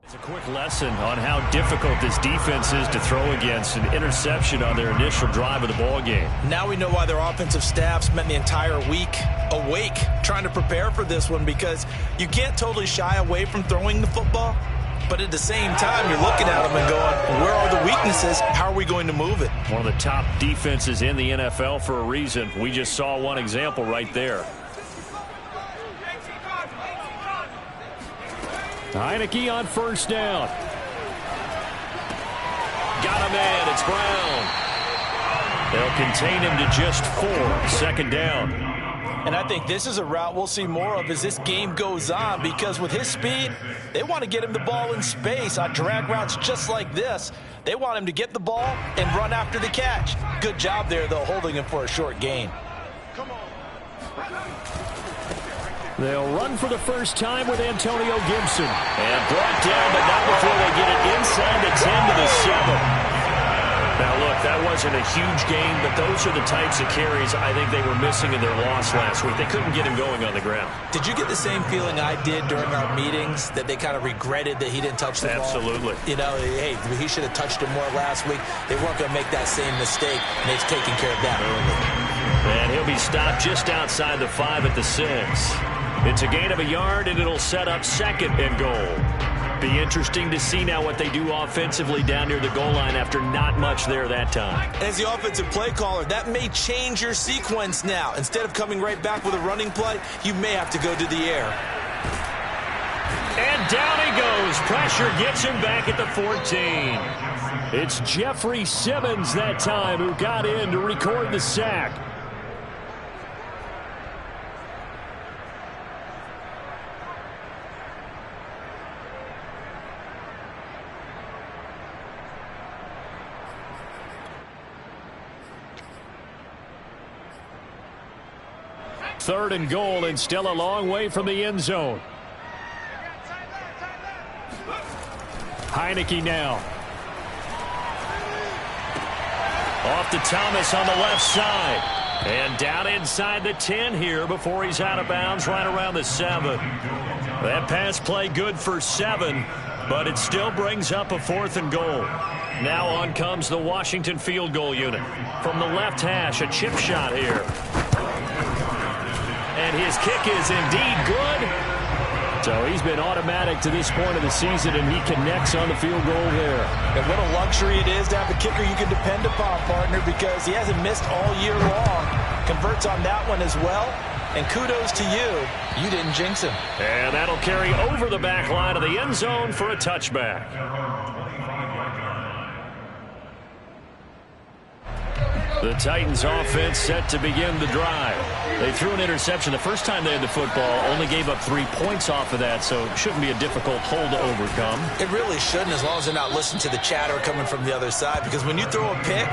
It's a quick lesson on how difficult this defense is to throw against. An interception on their initial drive of the ball game. Now we know why their offensive staff spent the entire week awake trying to prepare for this one, because you can't totally shy away from throwing the football, but at the same time you're looking at them and going, where are the weaknesses? How are we going to move it? One of the top defenses in the NFL for a reason. We just saw one example right there. Heineke on first down. Got a man. It's Brown. They'll contain him to just 4. Second down. And I think this is a route we'll see more of as this game goes on, because with his speed, they want to get him the ball in space on drag routes just like this. They want him to get the ball and run after the catch. Good job there, though, holding him for a short gain. They'll run for the first time with Antonio Gibson. And brought down, but not before they get it inside the 10 to the 7. Now, look, that wasn't a huge gain, but those are the types of carries I think they were missing in their loss last week. They couldn't get him going on the ground. Did you get the same feeling I did during our meetings, that they kind of regretted that he didn't touch the ball? Absolutely. You know, hey, he should have touched it more last week. They weren't going to make that same mistake, and they've taken care of that early. And he'll be stopped just outside the 5 at the 6. It's a gain of a yard, and it'll set up second and goal. Be interesting to see now what they do offensively down near the goal line after not much there that time. As the offensive play caller, that may change your sequence now. Instead of coming right back with a running play, you may have to go to the air. And down he goes. Pressure gets him back at the 14. It's Jeffrey Simmons that time who got in to record the sack. Third and goal, and still a long way from the end zone. Heineke now. Off to Thomas on the left side. And down inside the 10 here before he's out of bounds right around the 7. That pass play good for 7, but it still brings up a 4th and goal. Now on comes the Washington field goal unit. From the left hash, a chip shot here. And his kick is indeed good. So he's been automatic to this point of the season, and he connects on the field goal there. And what a luxury it is to have a kicker you can depend upon, partner, because he hasn't missed all year long. Converts on that one as well. And kudos to you. You didn't jinx him. And that'll carry over the back line of the end zone for a touchback. The Titans offense set to begin the drive. They threw an interception the first time they had the football, only gave up 3 points off of that, so it shouldn't be a difficult hole to overcome. It really shouldn't, as long as they're not listening to the chatter coming from the other side, because when you throw a pick,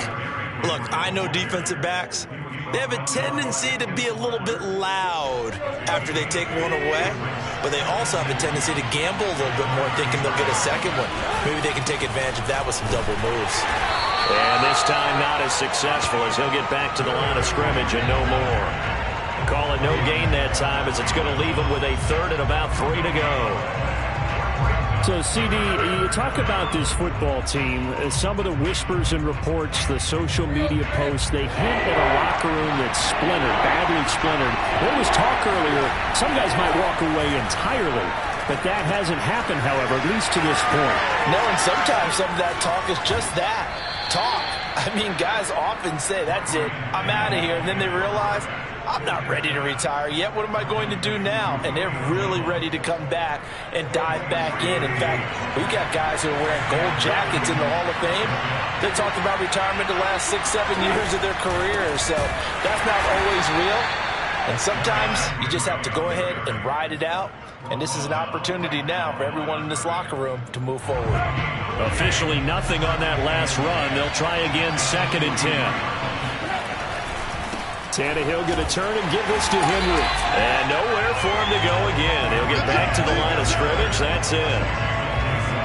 look, I know defensive backs, they have a tendency to be a little bit loud after they take one away, but they also have a tendency to gamble a little bit more, thinking they'll get a second one. Maybe they can take advantage of that with some double moves. And this time not as successful, as he'll get back to the line of scrimmage and no more. Call it no gain that time, as it's going to leave him with a 3rd and about 3 to go. So, CD, you talk about this football team. Some of the whispers and reports, the social media posts, they hint at a locker room that's splintered, badly splintered. There was talk earlier, some guys might walk away entirely. But that hasn't happened, however, at least to this point. No, and sometimes some of that talk is just that, talk. I mean, guys often say, that's it, I'm out of here. And then they realize, I'm not ready to retire yet. What am I going to do now? And they're really ready to come back and dive back in. In fact, we got guys who are wearing gold jackets in the Hall of Fame. They talked about retirement the last 6-7 years of their career. So that's not always real. And sometimes you just have to go ahead and ride it out. And this is an opportunity now for everyone in this locker room to move forward. Officially nothing on that last run. They'll try again, 2nd and 10. Tannehill going to turn and give this to Henry. And nowhere for him to go again. He'll get back to the line of scrimmage. That's it.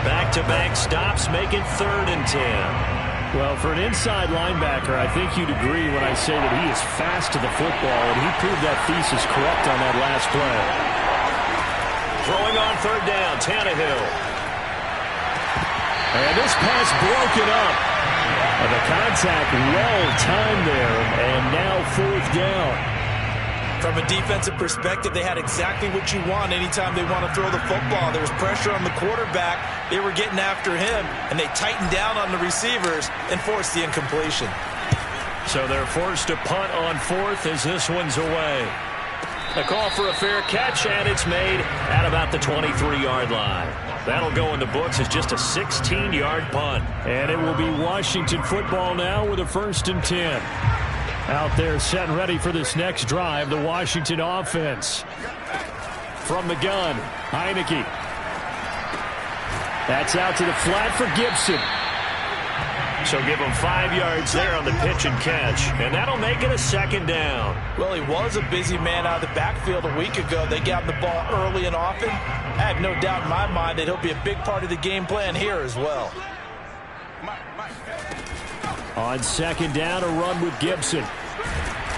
Back-to-back stops make it 3rd and 10. Well, for an inside linebacker, I think you'd agree when I say that he is fast to the football, and he proved that thesis correct on that last play. Throwing on 3rd down, Tannehill. this pass broken up. And the contact well timed there, and now 4th down. From a defensive perspective, they had exactly what you want anytime they want to throw the football. There was pressure on the quarterback. They were getting after him, and they tightened down on the receivers and forced the incompletion. So they're forced to punt on 4th as this one's away. A call for a fair catch, and it's made at about the 23-yard line. That'll go in the books as just a 16-yard punt. And it will be Washington football now with a 1st and 10. Out there set and ready for this next drive, the Washington offense. From the gun, Heineke. That's out to the flat for Gibson. So give him 5 yards there on the pitch and catch, and that'll make it a 2nd down. Well, he was a busy man out of the backfield a week ago. They got him the ball early and often. I have no doubt in my mind that he'll be a big part of the game plan here as well. On 2nd down, a run with Gibson.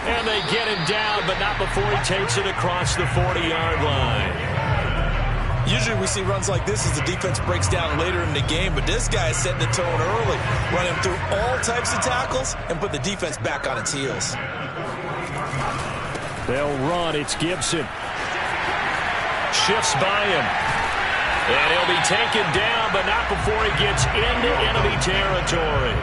And they get him down, but not before he takes it across the 40-yard line. Usually we see runs like this as the defense breaks down later in the game, but this guy is setting the tone early, running through all types of tackles and put the defense back on its heels. They'll run. It's Gibson. Shifts by him. And he'll be taken down, but not before he gets into enemy territory.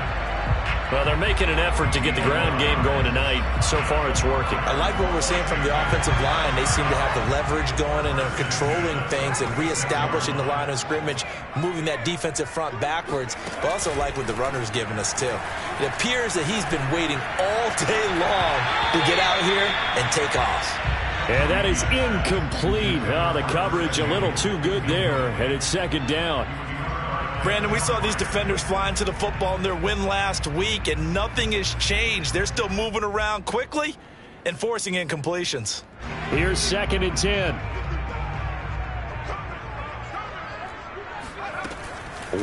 Well, they're making an effort to get the ground game going tonight. So far, it's working. I like what we're seeing from the offensive line. They seem to have the leverage going, and they're controlling things and reestablishing the line of scrimmage, moving that defensive front backwards. But also like what the runner's giving us, too. It appears that he's been waiting all day long to get out here and take off. And that is incomplete. Oh, the coverage a little too good there, and it's 2nd down. Brandon, we saw these defenders flying to the football in their win last week, and nothing has changed. They're still moving around quickly and forcing incompletions. Here's 2nd and 10.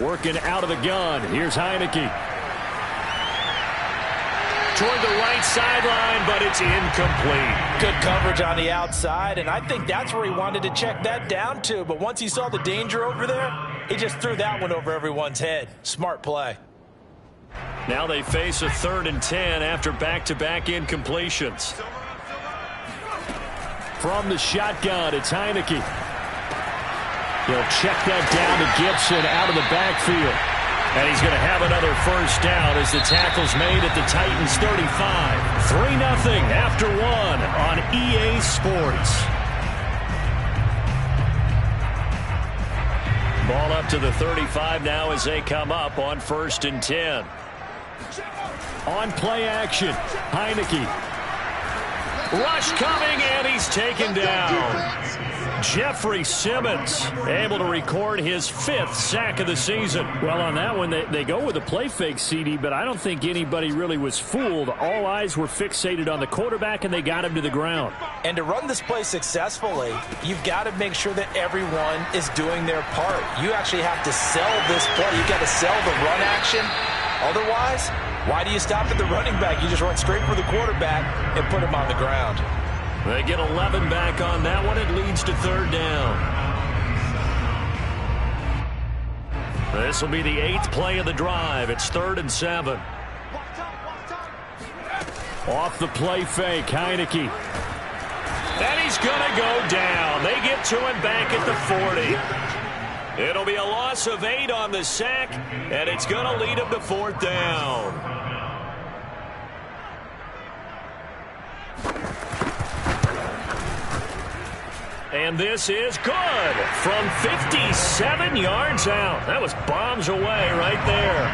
Working out of the gun. Here's Heineke. Toward the right sideline, but it's incomplete. Good coverage on the outside, and I think that's where he wanted to check that down to. But once he saw the danger over there, he just threw that one over everyone's head. Smart play. Now they face a 3rd and 10 after back-to-back incompletions. From the shotgun, it's Heineke. He'll check that down to Gibson out of the backfield. And he's going to have another 1st down as the tackle's made at the Titans 35. 3-0 after 1 on EA Sports. Ball up to the 35 now as they come up on 1st and 10. On play action, Heineke. Rush coming, and he's taken down. Jeffrey Simmons able to record his 5th sack of the season. Well, on that one, they go with a play fake, CD, but I don't think anybody really was fooled. All eyes were fixated on the quarterback, and they got him to the ground. And to run this play successfully, you've got to make sure that everyone is doing their part. You actually have to sell this play. You've got to sell the run action. Otherwise, why do you stop at the running back? You just run straight for the quarterback and put him on the ground. They get 11 back on that one. It leads to 3rd down. This will be the 8th play of the drive. It's 3rd and 7. Off the play fake, Heineke. And he's going to go down. They get to him back at the 40. It'll be a loss of 8 on the sack, and it's going to lead him to 4th down. And this is good from 57 yards out. That was bombs away right there.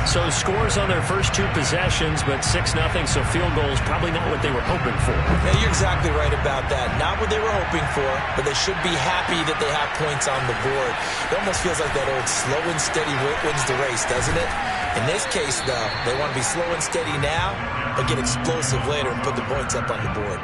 So scores on their first 2 possessions, but 6-0, so field goals probably not what they were hoping for. Yeah, you're exactly right about that. Not what they were hoping for, but they should be happy that they have points on the board. It almost feels like that old slow and steady wins the race, doesn't it? In this case, though, they want to be slow and steady now, but get explosive later and put the points up on the board.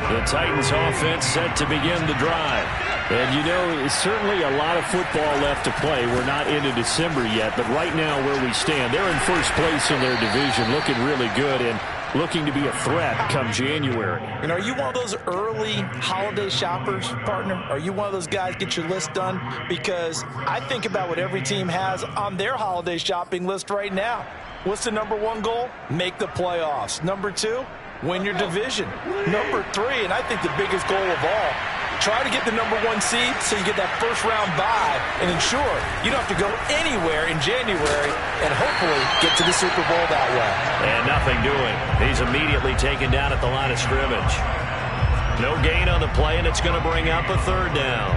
The Titans offense set to begin the drive. And, you know, it's certainly a lot of football left to play. We're not into December yet, but right now where we stand, they're in first place in their division, looking really good. And looking to be a threat come January. And are you one of those early holiday shoppers, partner? Are you one of those guys get your list done? Because I think about what every team has on their holiday shopping list right now. What's the number one goal? Make the playoffs. Number two, win your division. Number three, and I think the biggest goal of all, try to get the number one seed so you get that first round bye and ensure you don't have to go anywhere in January and hopefully get to the Super Bowl that way. And nothing doing. He's immediately taken down at the line of scrimmage. No gain on the play, and it's going to bring up a third down.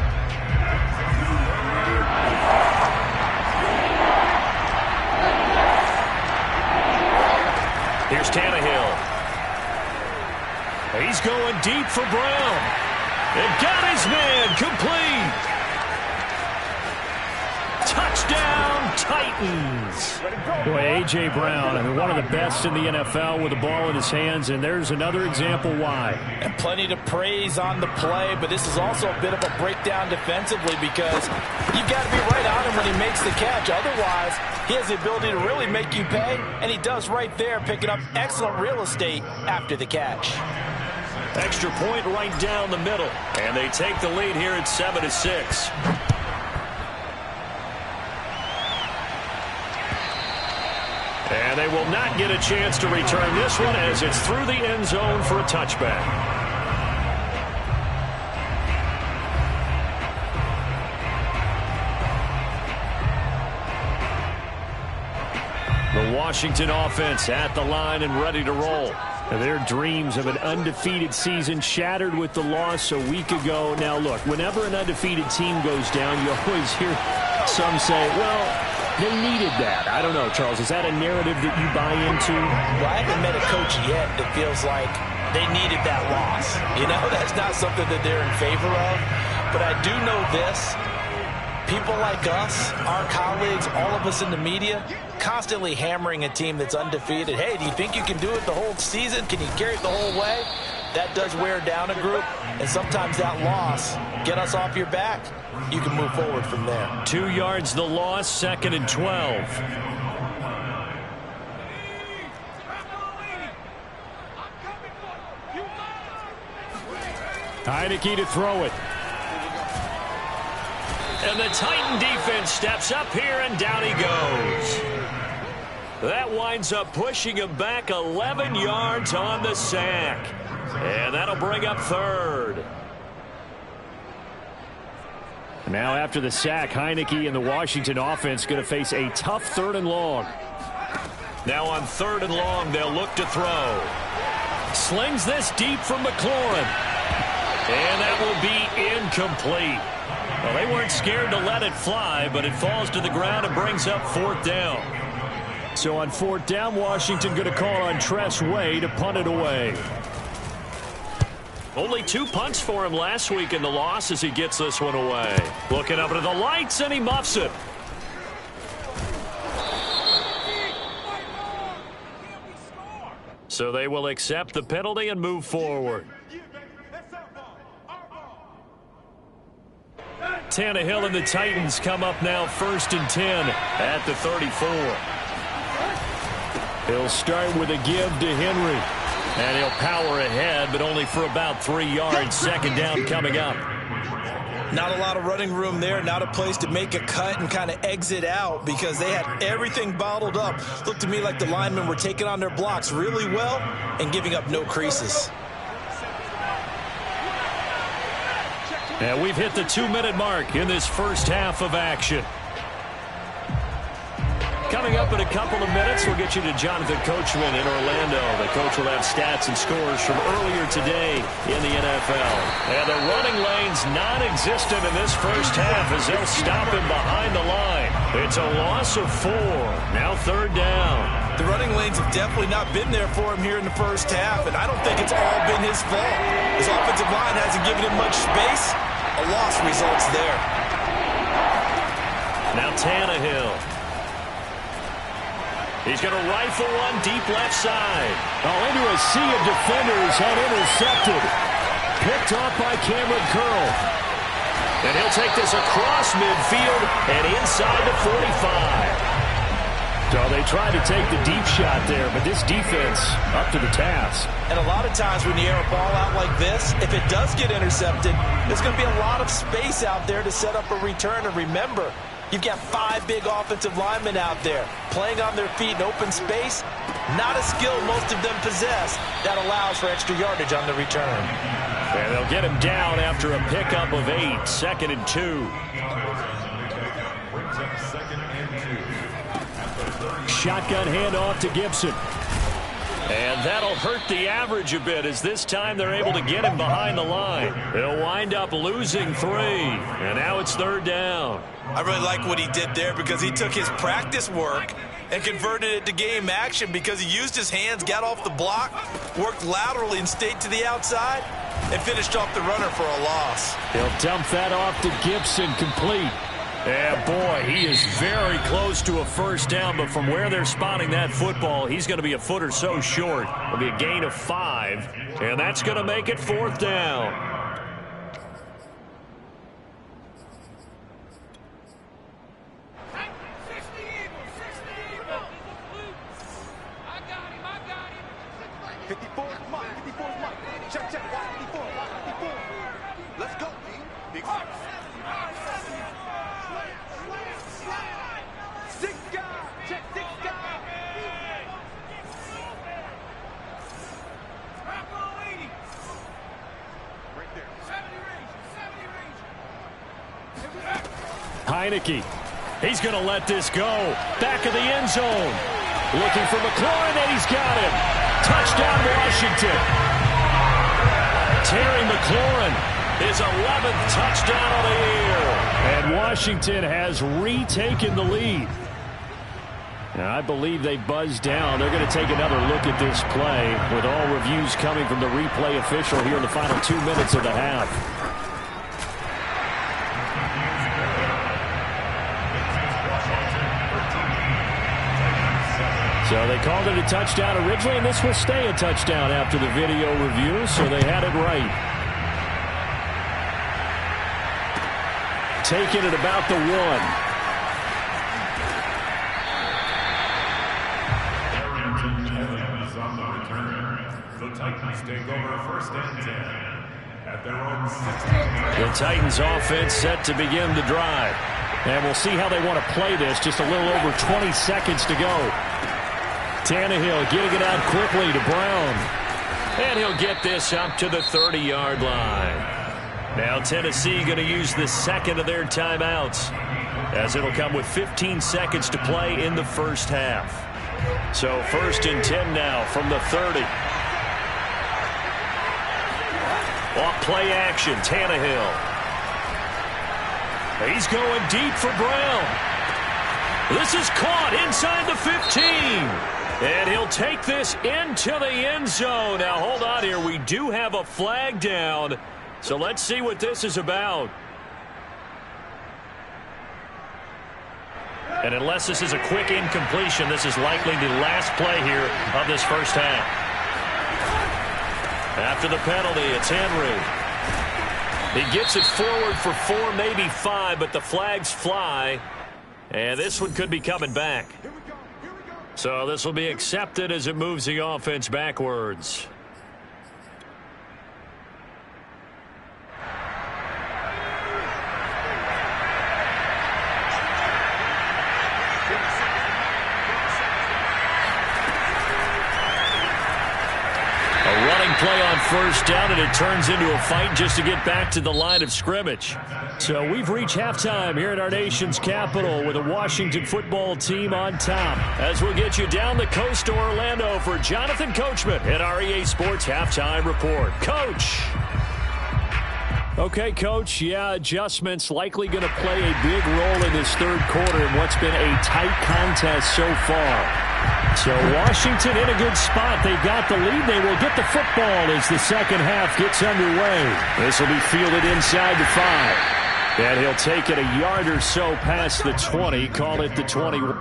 Here's Tannehill. He's going deep for Brown. And got his man complete. Touchdown, Titans. Boy, A.J. Brown, I mean, one of the best in the NFL with the ball in his hands, and there's another example why. And plenty to praise on the play, but this is also a bit of a breakdown defensively because you've got to be right on him when he makes the catch. Otherwise, he has the ability to really make you pay, and he does right there, picking up excellent real estate after the catch. Extra point right down the middle, and they take the lead here at 7-6. And they will not get a chance to return this one as it's through the end zone for a touchback. The Washington offense at the line and ready to roll. Their dreams of an undefeated season shattered with the loss a week ago. Now, look, whenever an undefeated team goes down, you always hear some say, well, they needed that. I don't know, Charles. Is that a narrative that you buy into? Well, I haven't met a coach yet that feels like they needed that loss. You know, that's not something that they're in favor of. But I do know this. People like us, our colleagues, all of us in the media, constantly hammering a team that's undefeated. Hey, do you think you can do it the whole season? Can you carry it the whole way? That does wear down a group, and sometimes that loss, get us off your back, you can move forward from there. 2 yards the loss, 2nd and 12. Heineke to throw it. And the Titan defense steps up here, and down he goes. That winds up pushing him back 11 yards on the sack. And that'll bring up third. Now after the sack, Heineke and the Washington offense going to face a tough 3rd and long. Now on 3rd and long, they'll look to throw. Slings this deep from McLaurin. And that will be incomplete. Well, they weren't scared to let it fly, but it falls to the ground and brings up 4th down. So on 4th down, Washington going to call on Tress Way to punt it away. Only 2 punts for him last week in the loss as he gets this one away. Looking up into the lights, and he muffs it. So they will accept the penalty and move forward. Tannehill and the Titans come up now 1st and 10 at the 34. He'll start with a give to Henry. And he'll power ahead, but only for about 3 yards. 2nd down coming up. Not a lot of running room there, not a place to make a cut and kind of exit out because they had everything bottled up. Looked to me like the linemen were taking on their blocks really well and giving up no creases. And we've hit the 2-minute mark in this first half of action. Coming up in a couple of minutes, we'll get you to Jonathan Coachman in Orlando. The coach will have stats and scores from earlier today in the NFL. And the running lane's non-existent in this first half as they'll stop him behind the line. It's a loss of 4. Now 3rd down. The running lanes have definitely not been there for him here in the first half, and I don't think it's all been his fault. His offensive line hasn't given him much space. A loss results there. Now Tannehill. He's going to rifle one deep left side. Oh, into a sea of defenders and intercepted. Picked off by Cameron Curl. And he'll take this across midfield and inside the 45. So they tried to take the deep shot there, but this defense up to the task. And a lot of times when you air a ball out like this, if it does get intercepted, there's going to be a lot of space out there to set up a return. And remember, you've got 5 big offensive linemen out there playing on their feet in open space. Not a skill most of them possess that allows for extra yardage on the return. And they'll get him down after a pickup of 8, 2nd and 2. Shotgun handoff to Gibson. And that'll hurt the average a bit as this time they're able to get him behind the line. They'll wind up losing 3. And now it's 3rd down. I really like what he did there because he took his practice work and converted it to game action because he used his hands, got off the block, worked laterally and stayed to the outside, and finished off the runner for a loss. He'll dump that off to Gibson, complete. And boy, he is very close to a 1st down, but from where they're spotting that football, he's going to be a foot or so short. It'll be a gain of 5, and that's going to make it 4th down. Heineke. He's going to let this go. Back of the end zone. Looking for McLaurin, and he's got him. Touchdown, Washington. Terry McLaurin, his 11th touchdown of the year. And Washington has retaken the lead. Now, I believe they buzzed down. They're going to take another look at this play with all reviews coming from the replay official here in the final 2 minutes of the half. So they called it a touchdown originally, and this will stay a touchdown after the video review, so they had it right. Taking it about the 1. The Titans take over 1st and 10 at their own 16. The Titans offense set to begin the drive. And we'll see how they want to play this. Just a little over 20 seconds to go. Tannehill getting it out quickly to Brown. And he'll get this up to the 30-yard line. Now Tennessee going to use the 2nd of their timeouts, as it'll come with 15 seconds to play in the 1st half. So 1st and 10 now from the 30. Off play action, Tannehill. He's going deep for Brown. This is caught inside the 15. And he'll take this into the end zone. Now, hold on here. We do have a flag down. So let's see what this is about. And unless this is a quick incompletion, this is likely the last play here of this 1st half. After the penalty, it's Henry. He gets it forward for 4, maybe 5, but the flags fly. And this one could be coming back. So this will be accepted as it moves the offense backwards. Play on 1st down, and it turns into a fight just to get back to the line of scrimmage. So we've reached halftime here in our nation's capital with a Washington football team on top. As we'll get you down the coast to Orlando for Jonathan Coachman at our EA Sports Halftime Report. Coach. Okay, Coach, yeah, adjustments likely going to play a big role in this 3rd quarter in what's been a tight contest so far. So Washington in a good spot. They've got the lead. They will get the football as the 2nd half gets underway. This will be fielded inside the 5. And he'll take it a yard or so past the 20. Call it the 21.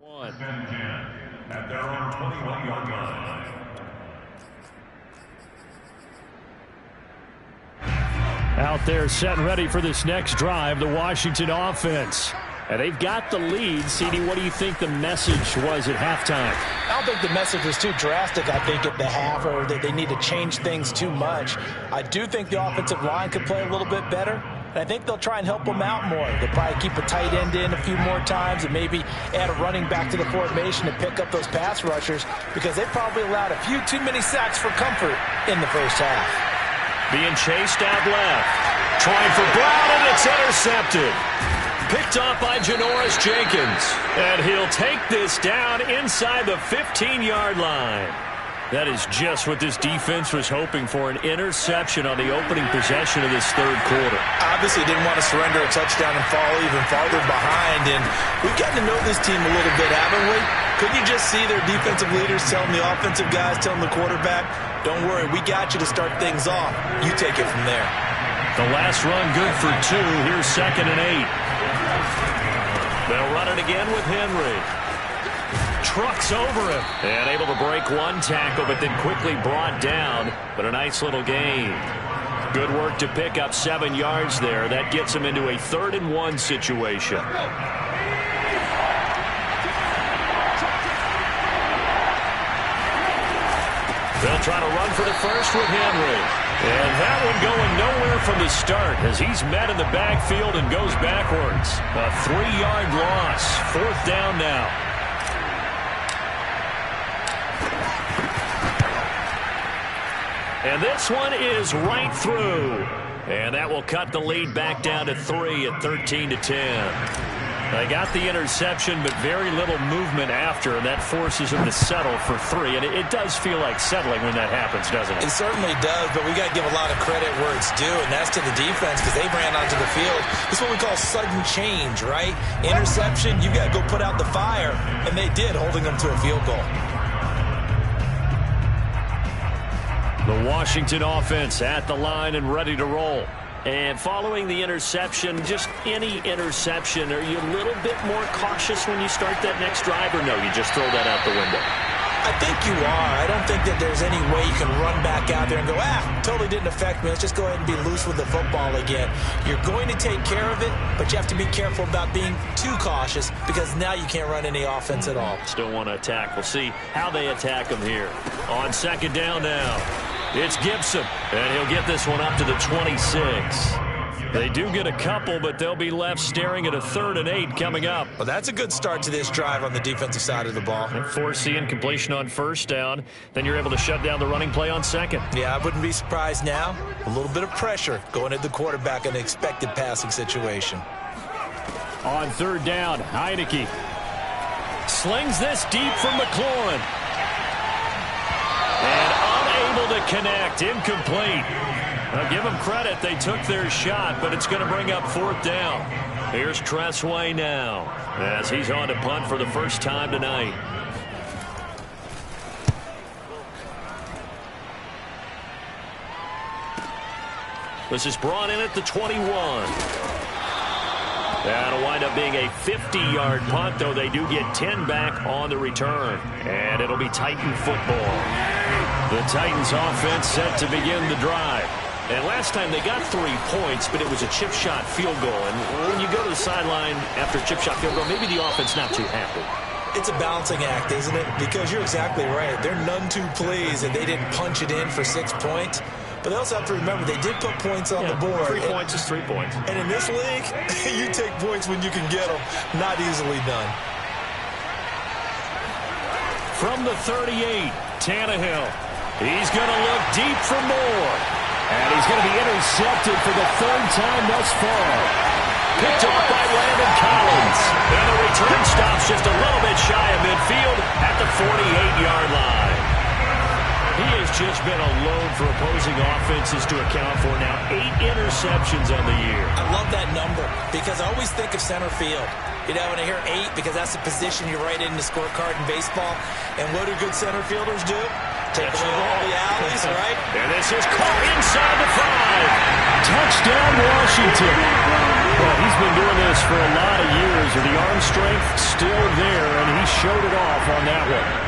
At their own 21-yard line. Out there set and ready for this next drive, the Washington offense. And they've got the lead. CD, what do you think the message was at halftime? I don't think the message was too drastic, I think, at the half, or that they need to change things too much. I do think the offensive line could play a little bit better. And I think they'll try and help them out more. They'll probably keep a tight end in a few more times and maybe add a running back to the formation to pick up those pass rushers, because they probably allowed a few too many sacks for comfort in the first half. Being chased out left. Trying for Brown, and it's intercepted. Picked off by Janoris Jenkins. And he'll take this down inside the 15-yard line. That is just what this defense was hoping for, an interception on the opening possession of this third quarter. Obviously didn't want to surrender a touchdown and fall even farther behind, and we've gotten to know this team a little bit, haven't we? Couldn't you just see their defensive leaders telling the offensive guys, telling the quarterback, don't worry, we got you to start things off. You take it from there. The last run good for 2. Here's 2nd and 8. They'll run it again with Henry. Trucks over him. And able to break one tackle, but then quickly brought down. But a nice little gain. Good work to pick up 7 yards there. That gets him into a 3rd and 1 situation. They'll try to run for the first with Henry. And that one going nowhere from the start as he's met in the backfield and goes backwards. A 3-yard loss. 4th down now. And this one is right through. And that will cut the lead back down to 3 at 13-10. They got the interception, but very little movement after, and that forces him to settle for 3. And it does feel like settling when that happens, doesn't it? It certainly does, but we got to give a lot of credit where it's due, and that's to the defense, because they ran onto the field. This is what we call sudden change, right? Interception, you got to go put out the fire, and they did, holding them to a field goal. The Washington offense at the line and ready to roll. And following the interception, just any interception, are you a little bit more cautious when you start that next drive, or no, you just throw that out the window? I think you are. I don't think that there's any way you can run back out there and go, totally didn't affect me. Let's just go ahead and be loose with the football again. You're going to take care of it, but you have to be careful about being too cautious, because now you can't run any offense at all. Still want to attack. We'll see how they attack them here. On 2nd down now. It's Gibson, and he'll get this one up to the 26. They do get a couple, but they'll be left staring at a 3rd and 8 coming up. Well, that's a good start to this drive on the defensive side of the ball. And force the incompletion on 1st down. Then you're able to shut down the running play on 2nd. Yeah, I wouldn't be surprised now. A little bit of pressure going at the quarterback in an expected passing situation. On 3rd down, Heineke slings this deep from McLaurin. And unable to connect, incomplete. Now give them credit, they took their shot, but it's going to bring up 4th down. Here's Tressway now, as he's on to punt for the first time tonight. This is brought in at the 21. That'll wind up being a 50-yard punt, though they do get 10 back on the return. And it'll be Titan football. The Titans offense set to begin the drive. And last time they got 3 points, but it was a chip shot field goal. And when you go to the sideline after a chip shot field goal, maybe the offense not too happy. It's a balancing act, isn't it? Because you're exactly right. They're none too pleased that they didn't punch it in for 6 points. But they also have to remember they did put points on the board. 3 points is 3 points. And in this league, you take points when you can get them. Not easily done. From the 38, Tannehill. He's going to look deep for more. And he's going to be intercepted for the 3rd time thus far. Picked off by Landon Collins. And the return stops just a little bit shy of midfield at the 48-yard line. He has just been alone for opposing offenses to account for now 8 interceptions on the year. I love that number because I always think of center field. You know, when I hear 8, because that's the position you write in the scorecard in baseball. And what do good center fielders do? Take away all the alleys, right? And this is caught inside the 5. Touchdown, Washington. Well, he's been doing this for a lot of years, and the arm strength still there, and he showed it off on that one.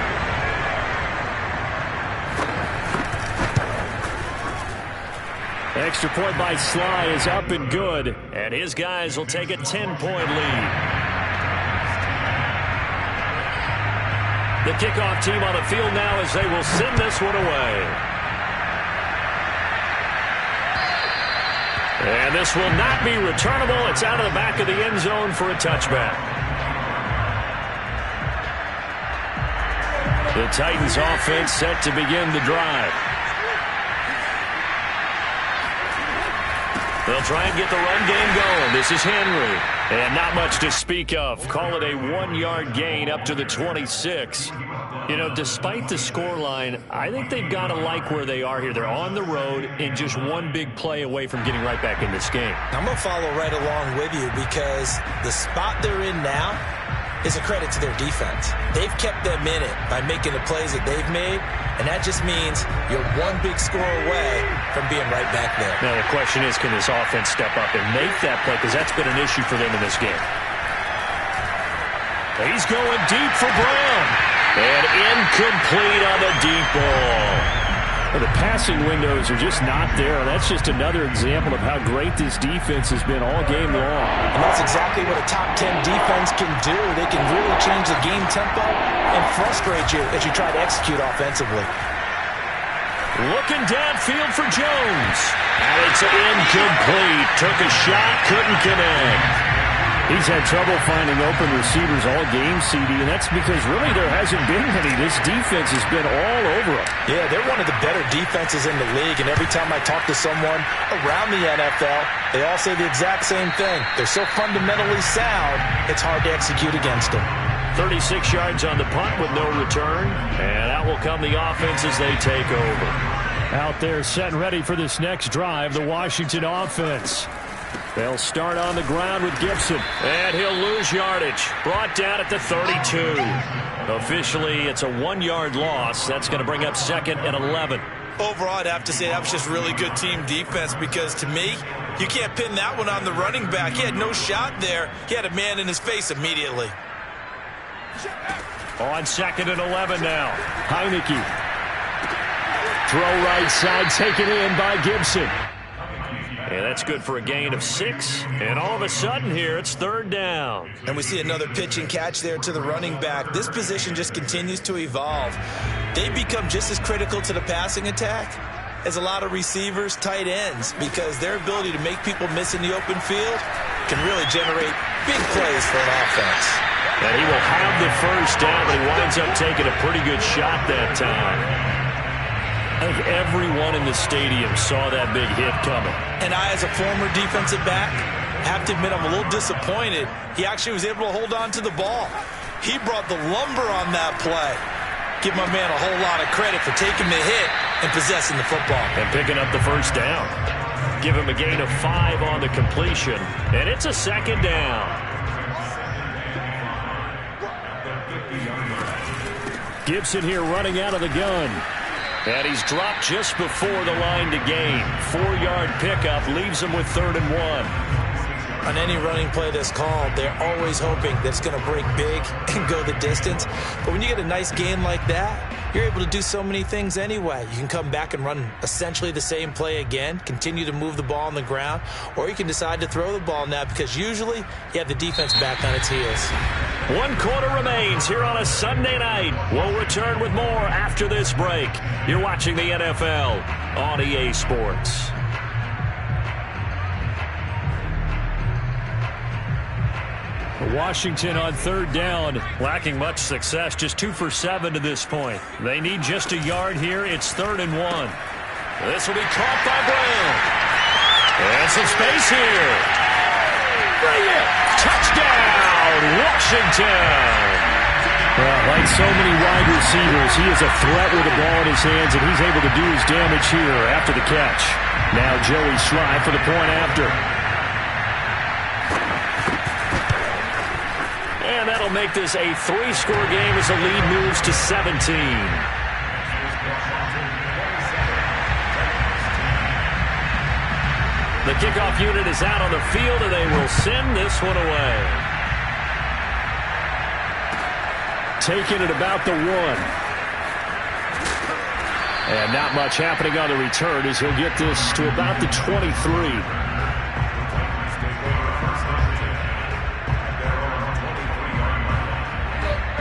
Extra point by Sly is up and good. And his guys will take a 10-point lead. The kickoff team on the field now as they will send this one away. And this will not be returnable. It's out of the back of the end zone for a touchback. The Titans offense set to begin the drive. They'll try and get the run game going. This is Henry. And not much to speak of. Call it a 1-yard gain up to the 26. You know, despite the scoreline, I think they've got to like where they are here. They're on the road and just one big play away from getting right back in this game. I'm going to follow right along with you because the spot they're in now is a credit to their defense. They've kept them in it by making the plays that they've made, and that just means you're one big score away from being right back there. Now, the question is, can this offense step up and make that play? Because that's been an issue for them in this game. He's going deep for Brown. And incomplete on the deep ball. Well, the passing windows are just not there. That's just another example of how great this defense has been all game long. And that's exactly what a top 10 defense can do. They can really change the game tempo and frustrate you as you try to execute offensively. Looking downfield for Jones. And it's incomplete. Took a shot, couldn't connect. He's had trouble finding open receivers all game, CD, and that's because really there hasn't been any. This defense has been all over them. Yeah, they're one of the better defenses in the league, and every time I talk to someone around the NFL, they all say the exact same thing. They're so fundamentally sound, it's hard to execute against them. 36 yards on the punt with no return, and out will come the offense as they take over. Out there set and ready for this next drive, the Washington offense. They'll start on the ground with Gibson. And he'll lose yardage. Brought down at the 32. Officially, it's a 1-yard loss. That's going to bring up 2nd and 11. Overall, I'd have to say that was just really good team defense because, to me, you can't pin that one on the running back. He had no shot there. He had a man in his face immediately. On 2nd and 11 now. Heineke. Throw right side, taken in by Gibson. And that's good for a gain of 6. And all of a sudden here, it's 3rd down. And we see another pitch and catch there to the running back. This position just continues to evolve. They become just as critical to the passing attack as a lot of receivers, tight ends, because their ability to make people miss in the open field can really generate big plays for an offense. And he will have the 1st down, but he winds up taking a pretty good shot that time. I think everyone in the stadium saw that big hit coming. And I, as a former defensive back, have to admit I'm a little disappointed. He actually was able to hold on to the ball. He brought the lumber on that play. Give my man a whole lot of credit for taking the hit and possessing the football. And picking up the 1st down. Give him a gain of 5 on the completion. And it's a 2nd down. Gibson here running out of the gun. And he's dropped just before the line to gain. 4-yard pickup leaves him with 3rd and 1. On any running play that's called, they're always hoping that it's going to break big and go the distance. But when you get a nice gain like that, you're able to do so many things anyway. You can come back and run essentially the same play again, continue to move the ball on the ground, or you can decide to throw the ball now because usually you have the defense back on its heels. 1 quarter remains here on a Sunday night. We'll return with more after this break. You're watching the NFL on EA Sports. Washington on 3rd down. Lacking much success, just 2 for 7 to this point. They need just a yard here. It's 3rd and 1. This will be caught by Brown. And some space here. Bring it. Touchdown, Washington. Well, like so many wide receivers, he is a threat with the ball in his hands, and he's able to do his damage here after the catch. Now Joey Slye for the point after. And that'll make this a 3-score game as the lead moves to 17. The kickoff unit is out on the field, and they will send this one away. Taking it about the 1. And not much happening on the return as he'll get this to about the 23.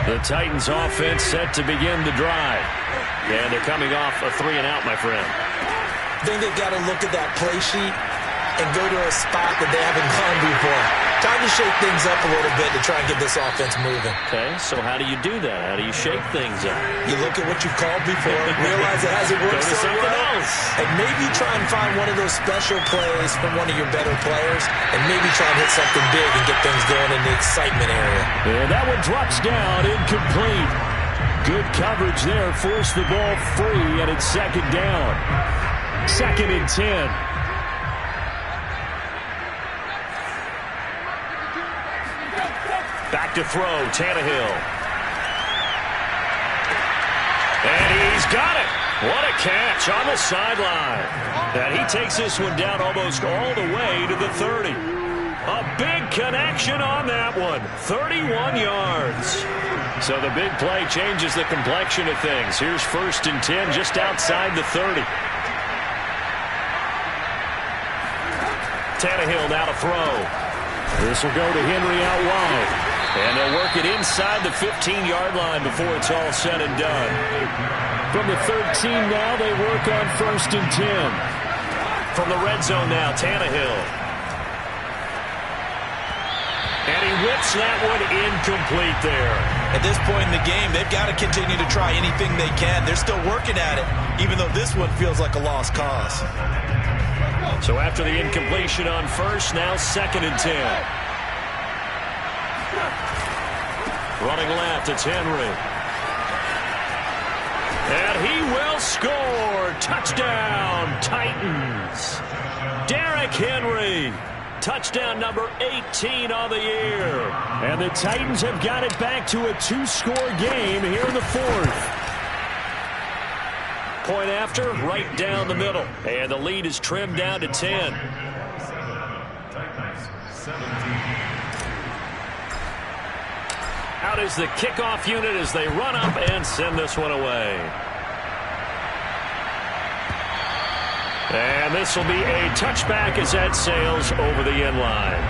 The Titans offense set to begin the drive. And they're coming off a 3-and-out, my friend. I think they've got to look at that play sheet and go to a spot that they haven't gone before. Time to shake things up a little bit to try and get this offense moving. Okay, so how do you do that? How do you shake things up? You look at what you've called before, realize it hasn't worked Go to so something well, else. and maybe try and find one of those special plays from one of your better players, and maybe try and hit something big and get things going in the excitement area. And that one drops down, incomplete. Good coverage there, forced the ball free, and it's second down. 2nd and 10. Back to throw, Tannehill. And he's got it. What a catch on the sideline. And he takes this one down almost all the way to the 30. A big connection on that one. 31 yards. So the big play changes the complexion of things. Here's 1st and 10 just outside the 30. Tannehill now to throw. This will go to Henry out wide. And they'll work it inside the 15-yard line before it's all said and done. From the 13 now, they work on 1st and 10. From the red zone now, Tannehill. And he whips that one incomplete there. At this point in the game, they've got to continue to try anything they can. They're still working at it, even though this one feels like a lost cause. So after the incompletion on 1st, now 2nd and 10. Running left, it's Henry. And he will score. Touchdown, Titans. Derrick Henry. Touchdown number 18 on the year. And the Titans have got it back to a 2-score game here in the 4th. Point after, right down the middle. And the lead is trimmed down to 10. Out is the kickoff unit as they run up and send this one away. And this will be a touchback as that sails over the end line.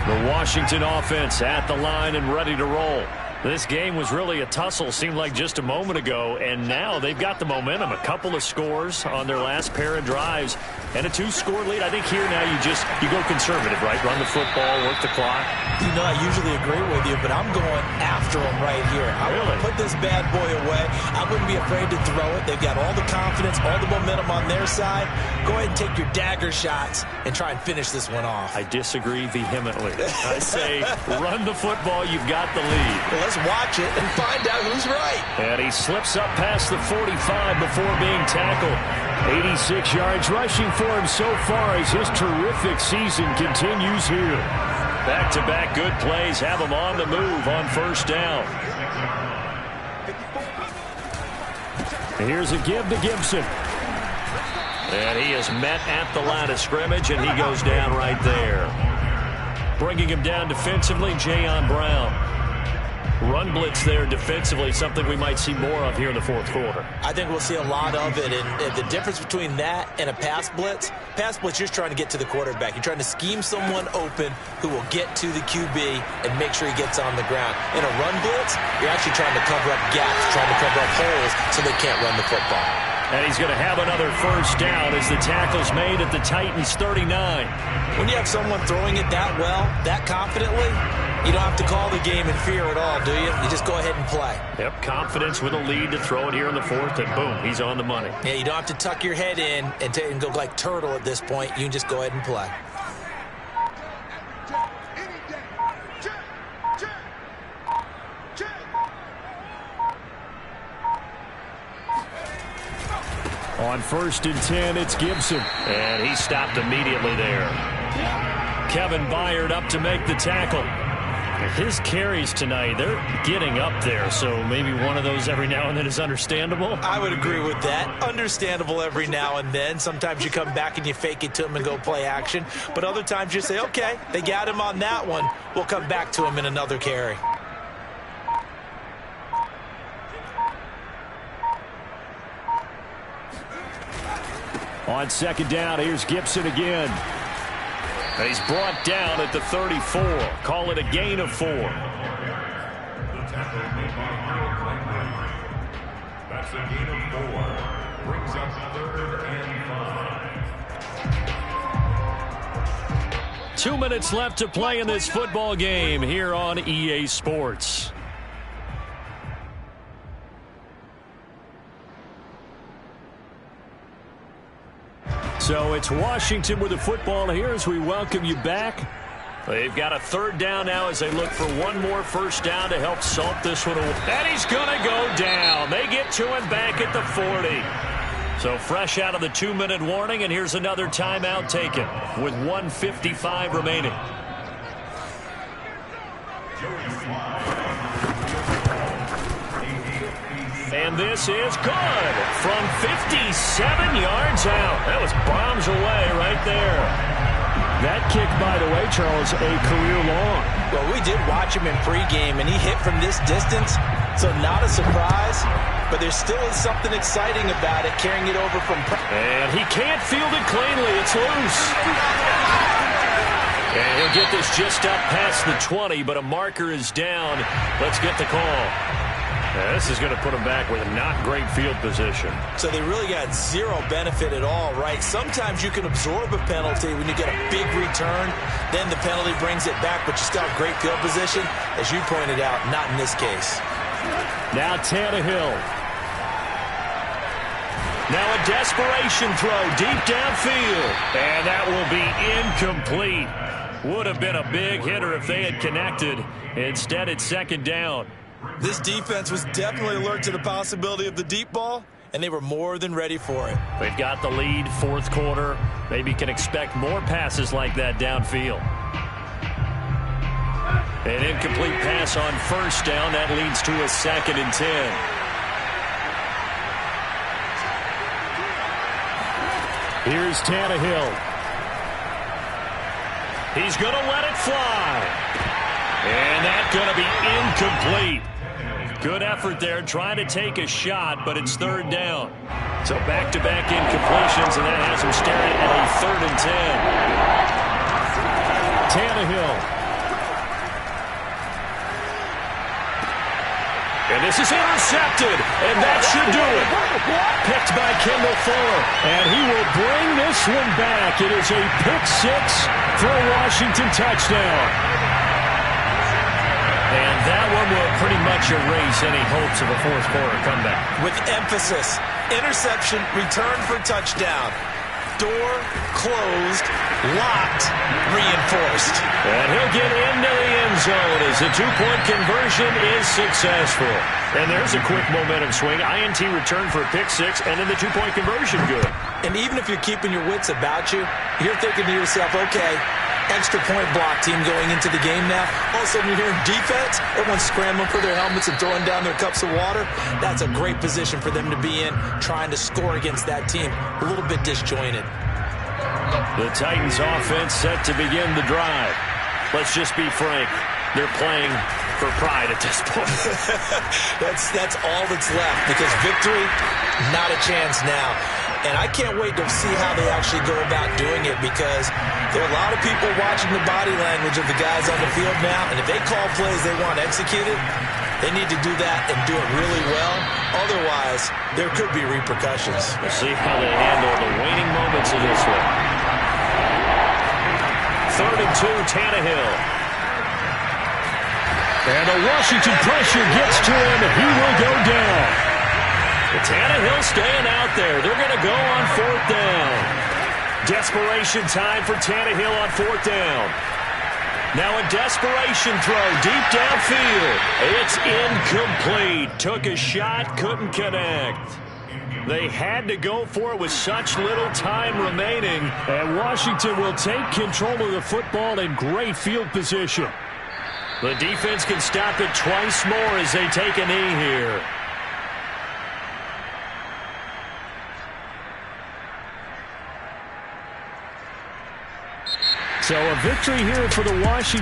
The Washington offense at the line and ready to roll. This game was really a tussle, seemed like just a moment ago, and now they've got the momentum. A couple of scores on their last pair of drives and a 2-score lead. I think here now you go conservative, right? Run the football, work the clock. You know, I usually agree with you, but I'm going after them right here. I want to put this bad boy away. I wouldn't be afraid to throw it. They've got all the confidence, all the momentum on their side. Go ahead and take your dagger shots and try and finish this one off. I disagree vehemently. I say run the football. You've got the lead. Well, let's watch it and find out who's right. And he slips up past the 45 before being tackled. 86 yards rushing for him so far as his terrific season continues here. Back-to-back good plays have him on the move on 1st down. And here's a give to Gibson. And he is met at the line of scrimmage, and he goes down right there. Bringing him down defensively, Jayon Brown. Run blitz there defensively, something we might see more of here in the 4th quarter. I think we'll see a lot of it, and the difference between that and a pass blitz, you're just trying to get to the quarterback. You're trying to scheme someone open who will get to the QB and make sure he gets on the ground. In a run blitz, you're actually trying to cover up gaps, trying to cover up holes so they can't run the football. And he's going to have another 1st down as the tackle's made at the Titans' 39. When you have someone throwing it that well, that confidently, you don't have to call the game in fear at all, do you? You just go ahead and play. Yep, confidence with a lead to throw it here in the 4th, and boom, he's on the money. Yeah, you don't have to tuck your head in and go like turtle at this point. You can just go ahead and play. On 1st and 10, it's Gibson. And he stopped immediately there. Kevin Byard up to make the tackle. His carries tonight, they're getting up there, so maybe one of those every now and then is understandable. I would agree with that. Understandable every now and then. Sometimes you come back and you fake it to him and go play action. But other times you say, okay, they got him on that one. We'll come back to him in another carry. On second down, here's Gibson again. And he's brought down at the 34. Call it a gain of 4. The tackle made by Harold Clayton. That's a gain of 4. Brings up 3rd and 5. 2 minutes left to play in this football game here on EA Sports. So it's Washington with the football here as we welcome you back. They've got a 3rd down now as they look for one more first down to help salt this one away. And he's going to go down. They get to him back at the 40. So fresh out of the 2-minute warning, and here's another timeout taken with 1:55 remaining. And this is good from 57 yards out. That was bombs away right there. That kick, by the way, Charles, a career long. Well, we did watch him in pregame, and he hit from this distance, so not a surprise. But there still is something exciting about it, carrying it over from... And he can't field it cleanly. It's loose. And he'll get this just up past the 20, but a marker is down. Let's get the call. This is going to put them back with a not great field position. So they really got zero benefit at all, right? Sometimes you can absorb a penalty when you get a big return. Then the penalty brings it back, but you still have great field position. As you pointed out, not in this case. Now Tannehill. Now a desperation throw deep downfield. And that will be incomplete. Would have been a big hitter if they had connected. Instead, it's 2nd down. This defense was definitely alert to the possibility of the deep ball, and they were more than ready for it. They've got the lead, 4th quarter. Maybe can expect more passes like that downfield. An incomplete pass on 1st down. That leads to a 2nd and 10. Here's Tannehill. He's going to let it fly. And that's going to be incomplete. Good effort there trying to take a shot, but it's 3rd down. So back-to-back incompletions, and that has him staring at a 3rd and 10. Tannehill. And this is intercepted, and that should do it. Picked by Kendall Fuller, and he will bring this one back. It is a pick-6 for a Washington touchdown. And that one will pretty much erase any hopes of a 4th quarter comeback. With emphasis, interception, return for touchdown. Door closed, locked, reinforced. And he'll get into the end zone as the 2-point conversion is successful. And there's a quick momentum swing. INT return for a pick-6, and then the 2-point conversion good. And even if you're keeping your wits about you, you're thinking to yourself, okay, extra point block team going into the game now. All of a sudden you're hearing defense, everyone's scrambling for their helmets and throwing down their cups of water. That's a great position for them to be in, trying to score against that team. A little bit disjointed. The Titans offense set to begin the drive. Let's just be frank, they're playing for pride at this point. That's all that's left, because victory, not a chance now. And I can't wait to see how they actually go about doing it, because there are a lot of people watching the body language of the guys on the field now, and if they call plays they want executed, they need to do that and do it really well. Otherwise, there could be repercussions. We'll see how they handle the waning moments of this one. 3rd and 2, Tannehill. And the Washington pressure gets to him, and he will go down. Tannehill staying out there. They're going to go on 4th down. Desperation time for Tannehill on 4th down. Now a desperation throw deep downfield. It's incomplete. Took a shot, couldn't connect. They had to go for it with such little time remaining. And Washington will take control of the football in great field position. The defense can stop it twice more as they take a knee here. So a victory here for the Washington.